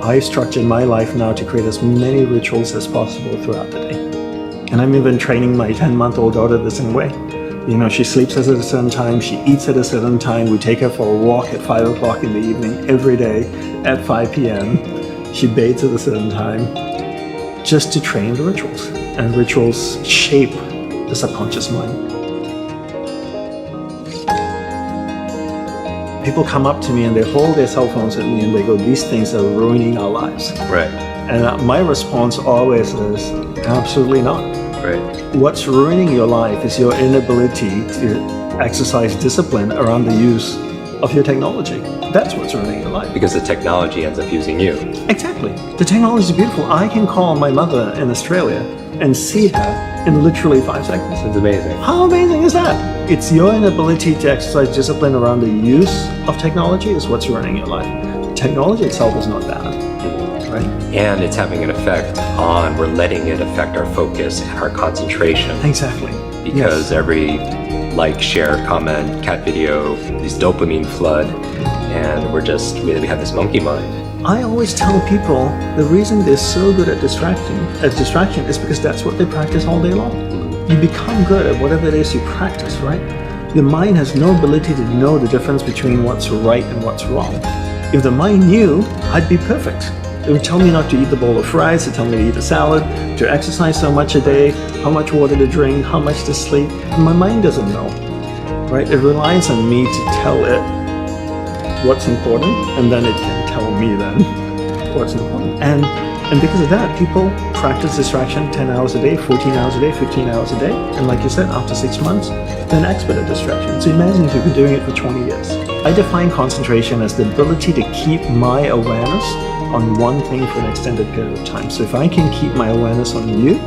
I've structured my life now to create as many rituals as possible throughout the day. And I'm even training my 10-month-old daughter the same way. You know, she sleeps at a certain time, she eats at a certain time, we take her for a walk at 5 o'clock in the evening every day at 5 p.m. She bathes at a certain time, just to train the rituals. And rituals shape the subconscious mind. People come up to me and they hold their cell phones at me and they go, these things are ruining our lives. Right. And my response always is, absolutely not. Right. What's ruining your life is your inability to exercise discipline around the use of your technology. That's what's ruining your life. Because the technology ends up using you. Exactly. The technology is beautiful. I can call my mother in Australia and see her in literally 5 seconds. It's amazing. How amazing is that? It's your inability to exercise discipline around the use of technology is what's ruining your life. The technology itself is not bad, right? And it's having an effect on, we're letting it affect our focus and our concentration. Exactly. Because every like, share, comment, cat video, this dopamine flood, and we have this monkey mind. I always tell people the reason they're so good at distraction is because that's what they practice all day long. You become good at whatever it is you practice, right? The mind has no ability to know the difference between what's right and what's wrong. If the mind knew, I'd be perfect. It would tell me not to eat the bowl of fries, to tell me to eat a salad, to exercise so much a day, how much water to drink, how much to sleep. And my mind doesn't know, right? It relies on me to tell it what's important, and then it can tell me then what's important. And because of that, people practice distraction 10 hours a day, 14 hours a day, 15 hours a day. And like you said, after 6 months, they're an expert at distraction. So imagine if you've been doing it for 20 years. I define concentration as the ability to keep my awareness on one thing for an extended period of time. So if I can keep my awareness on you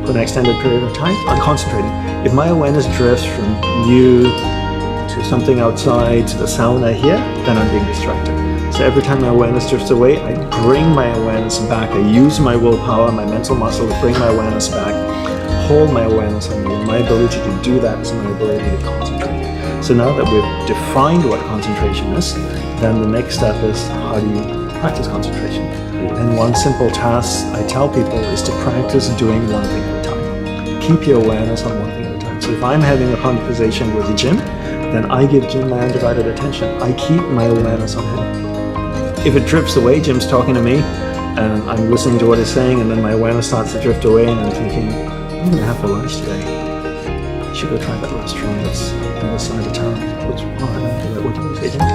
for an extended period of time, I'm concentrating. If my awareness drifts from you to something outside, to the sound I hear, then I'm being distracted. So every time my awareness drifts away, I bring my awareness back. I use my willpower, my mental muscle to bring my awareness back, hold my awareness on you. My ability to do that is my ability to concentrate. So now that we've defined what concentration is, then the next step is, how do you practice concentration? And one simple task I tell people is to practice doing one thing at a time. Keep your awareness on one thing at a time. So if I'm having a conversation with Jim, then I give Jim my undivided attention. I keep my awareness on him. If it drifts away, Jim's talking to me, and I'm listening to what he's saying, and then my awareness starts to drift away, and I'm thinking, I'm gonna have for lunch today. I should go try that restaurant that's on the side of town. What do you say, Jim?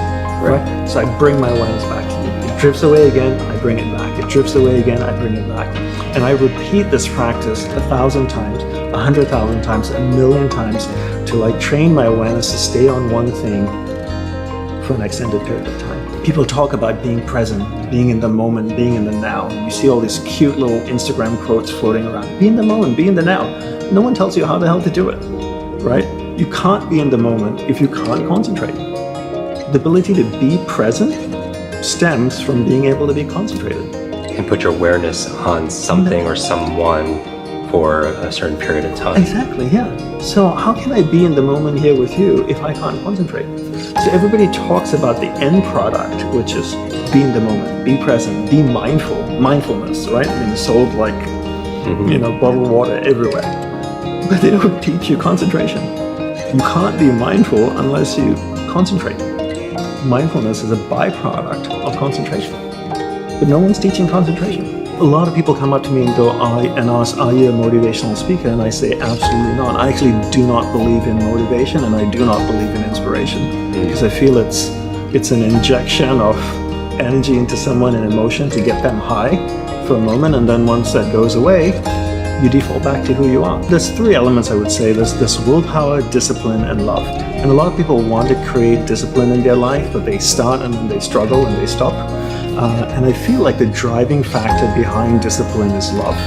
Right? So I bring my awareness back to you. It drifts away again, I bring it back. It drifts away again, I bring it back. And I repeat this practice 1,000 times, 100,000 times, 1,000,000 times, till I train my awareness to stay on one thing for an extended period of time. People talk about being present, being in the moment, being in the now. You see all these cute little Instagram quotes floating around. Be in the moment, be in the now. No one tells you how the hell to do it, right? You can't be in the moment if you can't concentrate. The ability to be present stems from being able to be concentrated. And put your awareness on something or someone for a certain period of time. Exactly, yeah. So how can I be in the moment here with you if I can't concentrate? So everybody talks about the end product, which is be in the moment, be present, be mindful, mindfulness, right? I mean, sold like, bottled water everywhere. But they don't teach you concentration. You can't be mindful unless you concentrate. Mindfulness is a byproduct of concentration. But no one's teaching concentration. A lot of people come up to me and ask, are you a motivational speaker? And I say, absolutely not. I actually do not believe in motivation, and I do not believe in inspiration. Because I feel it's an injection of energy into someone and emotion to get them high for a moment, and then once that goes away, you default back to who you are. There's 3 elements I would say. There's willpower, discipline, and love. And a lot of people want to create discipline in their life, but they start and then they struggle and they stop. And I feel like the driving factor behind discipline is love.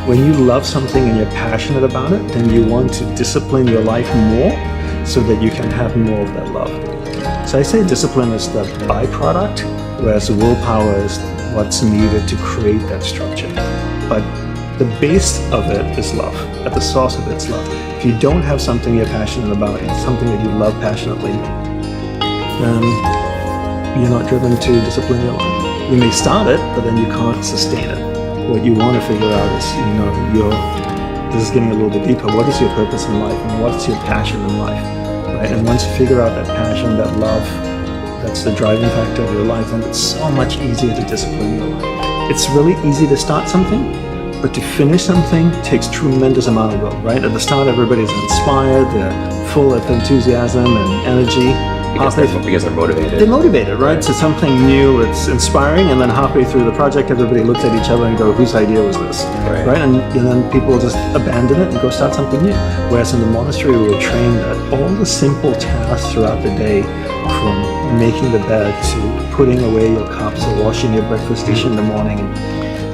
When you love something and you're passionate about it, then you want to discipline your life more so that you can have more of that love. So I say discipline is the byproduct, whereas willpower is what's needed to create that structure. But the base of it is love. At the source of it is love. If you don't have something you're passionate about, it's something that you love passionately, then you're not driven to discipline your life. You may start it, but then you can't sustain it. What you want to figure out is, this is getting a little bit deeper. What is your purpose in life, and what's your passion in life, right? And once you figure out that passion, that love, that's the driving factor of your life, then it's so much easier to discipline your life. It's really easy to start something, but to finish something takes tremendous amount of will, right? At the start, everybody's inspired, they're full of enthusiasm and energy. Because they're motivated. They're motivated, right? So something new, it's inspiring, and then halfway through the project, everybody looks at each other and go, whose idea was this? Right? And then people just abandon it and go start something new. Whereas in the monastery, we were trained that all the simple tasks throughout the day, from making the bed to putting away your cups or washing your breakfast dish in the morning,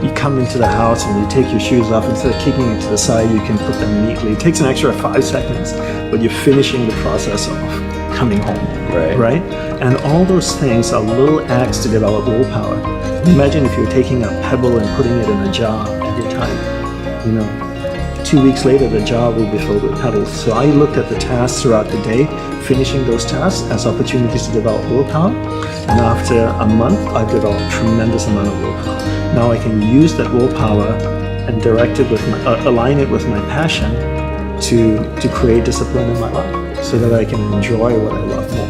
you come into the house and you take your shoes off, instead of kicking it to the side, you can put them neatly. It takes an extra 5 seconds, but you're finishing the process of coming home, right? And all those things are little acts to develop willpower. Imagine if you're taking a pebble and putting it in a jar every time. 2 weeks later, the jar will be filled with pebbles. So I looked at the tasks throughout the day, finishing those tasks as opportunities to develop willpower. And after a month, I've developed tremendous amount of willpower. Now I can use that willpower and direct it with align it with my passion to create discipline in my life, so that I can enjoy what I love more.